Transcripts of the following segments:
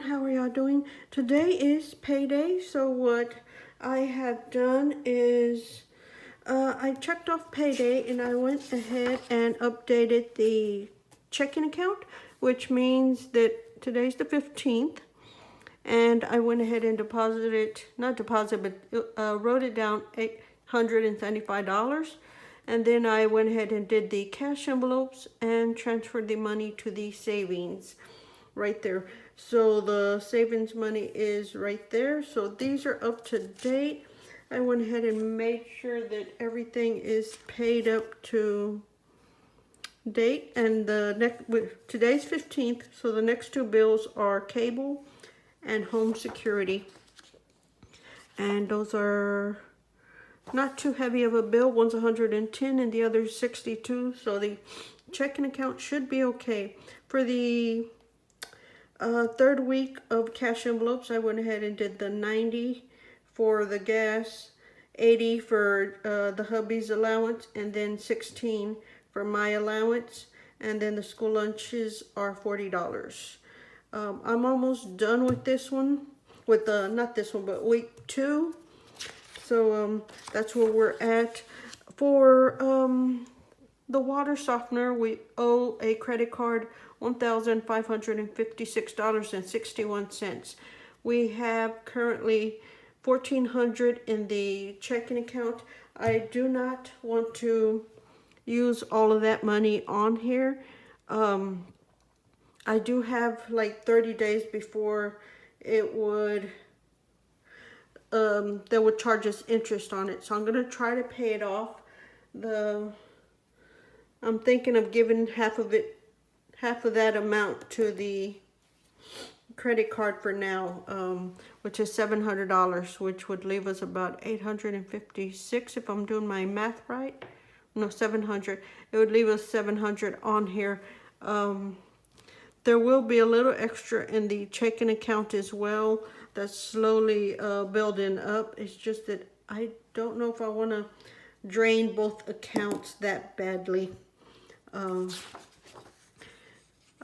how are y'all doing? Today is payday, so what I have done is I checked off payday and I went ahead and updated the checking account, which means that today's the 15th, and I went ahead and wrote it down $875, and then I went ahead and did the cash envelopes and transferred the money to the savings right there. So the savings money is right there. So these are up to date. I went ahead and made sure that everything is paid up to date. And today's 15th, so the next two bills are cable and home security. And those are not too heavy of a bill. One's 110 and the other's 62. So the checking account should be okay. For the third week of cash envelopes, I went ahead and did the 90 for the gas, 80 for the hubby's allowance, and then 16 for my allowance, and then the school lunches are $40. I'm almost done with this one, with not this one, but week 2. So that's where we're at. For the water softener, we owe a credit card $1,556.61. We have currently $1,400 in the checking account. I do not want to use all of that money on here. I do have like 30 days before it would they would charge us interest on it. So I'm gonna try to pay it off. I'm thinking of giving half of that amount to the credit card for now, which is $700, which would leave us about $856 if I'm doing my math right. No, 700. It would leave us 700 on here. There will be a little extra in the checking account as well. That's slowly building up. It's just that I don't know if I want to drain both accounts that badly.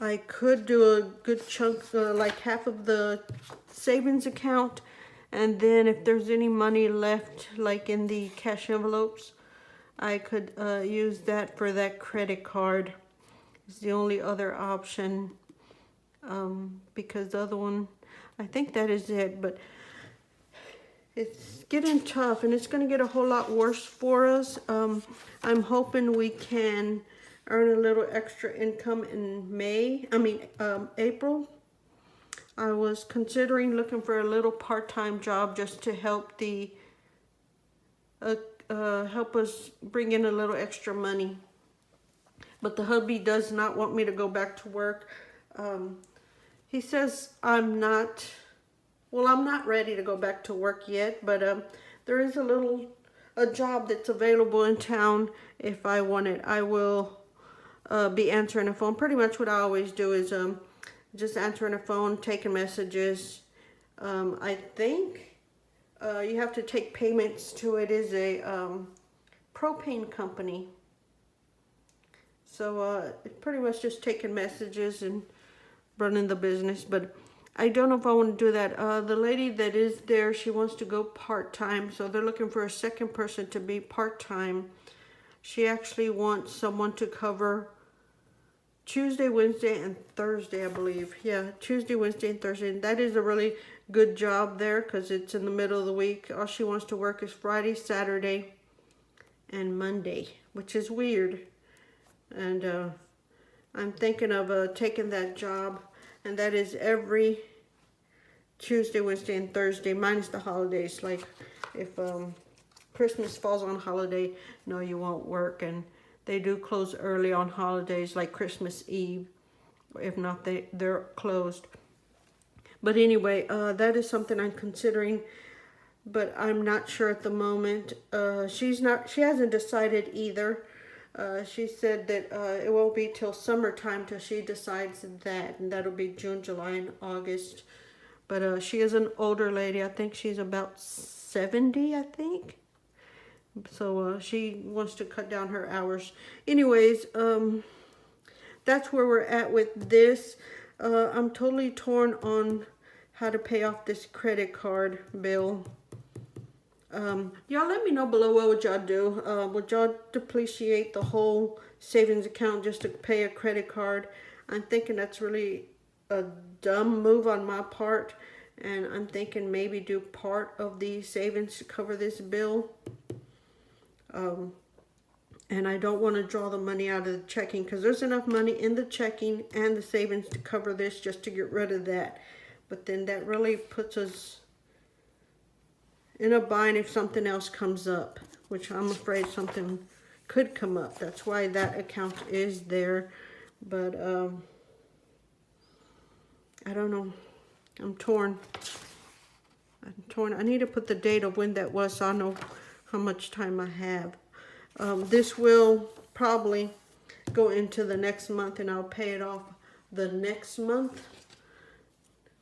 I could do a good chunk, like half of the savings account, and then if there's any money left, like in the cash envelopes, I could use that for that credit card. It's the only other option, because the other one, I think that is it, but it's getting tough and it's going to get a whole lot worse for us. I'm hoping we can earn a little extra income in April. I was considering looking for a little part-time job just to help help us bring in a little extra money. But the hubby does not want me to go back to work. He says I'm not ready to go back to work yet, but there is a job that's available in town if I want it. I will be answering the phone. Pretty much what I always do is just answering the phone, taking messages. I think you have to take payments to it. Is a propane company. So it's pretty much just taking messages and running the business, but I don't know if I want to do that. The lady that is there, she wants to go part-time, so they're looking for a second person to be part-time. She actually wants someone to cover Tuesday, Wednesday, and Thursday, I believe. Yeah, Tuesday, Wednesday, and Thursday. And that is a really good job there because it's in the middle of the week. All she wants to work is Friday, Saturday, and Monday, which is weird. And I'm thinking of taking that job, and that is every Tuesday, Wednesday, and Thursday, minus the holidays. Like if Christmas falls on holiday, no, you won't work. And they do close early on holidays, like Christmas Eve. If not, they're closed. But anyway, that is something I'm considering, but I'm not sure at the moment. She hasn't decided either. She said that it won't be till summertime till she decides that, and that'll be June, July, and August. But she is an older lady. I think she's about 70, I think. So she wants to cut down her hours. Anyways, that's where we're at with this. I'm totally torn on how to pay off this credit card bill. Y'all let me know below what would y'all do. Would y'all depreciate the whole savings account just to pay a credit card? I'm thinking that's really a dumb move on my part, and I'm thinking maybe do part of the savings to cover this bill. And I don't want to draw the money out of the checking because there's enough money in the checking and the savings to cover this just to get rid of that. But then that really puts us in a bind if something else comes up, which I'm afraid something could come up. That's why that account is there. But I don't know. I'm torn. I need to put the date of when that was so I know how much time I have. This will probably go into the next month, and I'll pay it off the next month,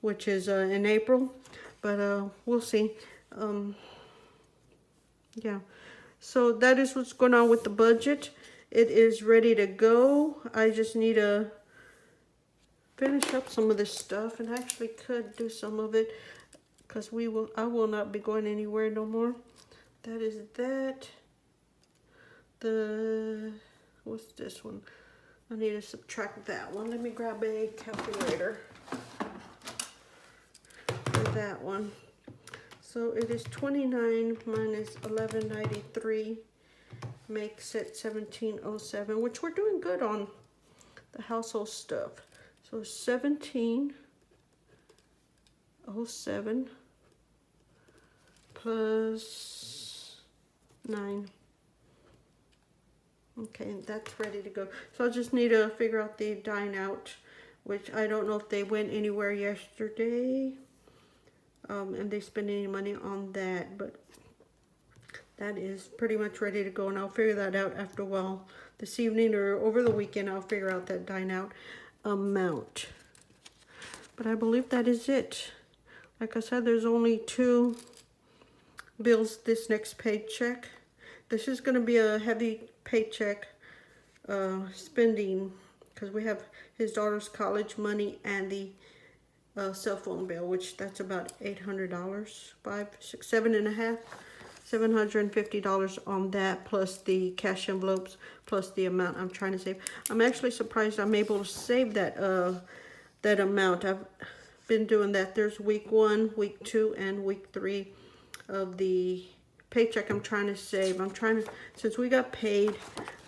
which is in April. But we'll see. Yeah, so that is what's going on with the budget. It is ready to go. I just need to finish up some of this stuff, and I actually could do some of it because I will not be going anywhere no more. That is that. What's this one? I need to subtract that one. Let me grab a calculator for that one. So it is 29 minus 1193 makes it 1707, which we're doing good on the household stuff. So 1707 plus 9. Okay, that's ready to go. So I just need to figure out the dine out, which I don't know if they went anywhere yesterday. And they spend any money on that, but that is pretty much ready to go, and I'll figure that out after a while this evening or over the weekend. I'll figure out that dine out amount. But I believe that is it. Like I said, there's only 2 bills this next paycheck. This is going to be a heavy paycheck spending because we have his daughter's college money and the cell phone bill, which that's about $800, $750 on that, plus the cash envelopes, plus the amount I'm trying to save. I'm actually surprised I'm able to save that that amount. I've been doing that. There's week 1, week 2, and week 3 of the paycheck I'm trying to save. Since we got paid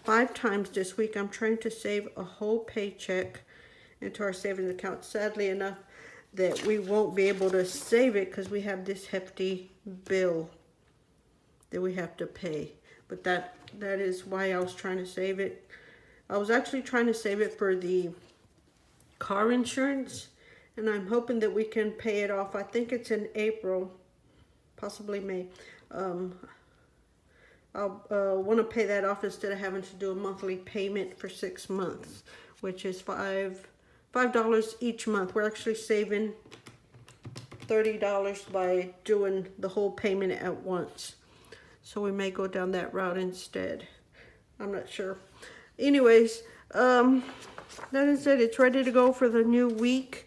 5 times this week, I'm trying to save a whole paycheck into our savings account. Sadly enough, that we won't be able to save it because we have this hefty bill that we have to pay. But that is why I was trying to save it. I was actually trying to save it for the car insurance, and I'm hoping that we can pay it off. I think it's in April, possibly May. I'll want to pay that off instead of having to do a monthly payment for 6 months, which is $5 each month. We're actually saving $30 by doing the whole payment at once. So we may go down that route instead. I'm not sure. Anyways, that is it. It's ready to go for the new week.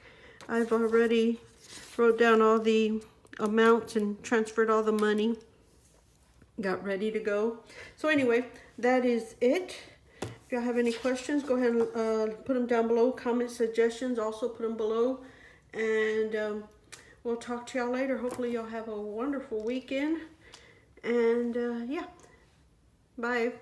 I've already wrote down all the amounts and transferred all the money. Got ready to go. So anyway, that is it. If y'all have any questions, go ahead and put them down below. Comment suggestions, also put them below. And we'll talk to y'all later. Hopefully y'all have a wonderful weekend. And yeah, bye.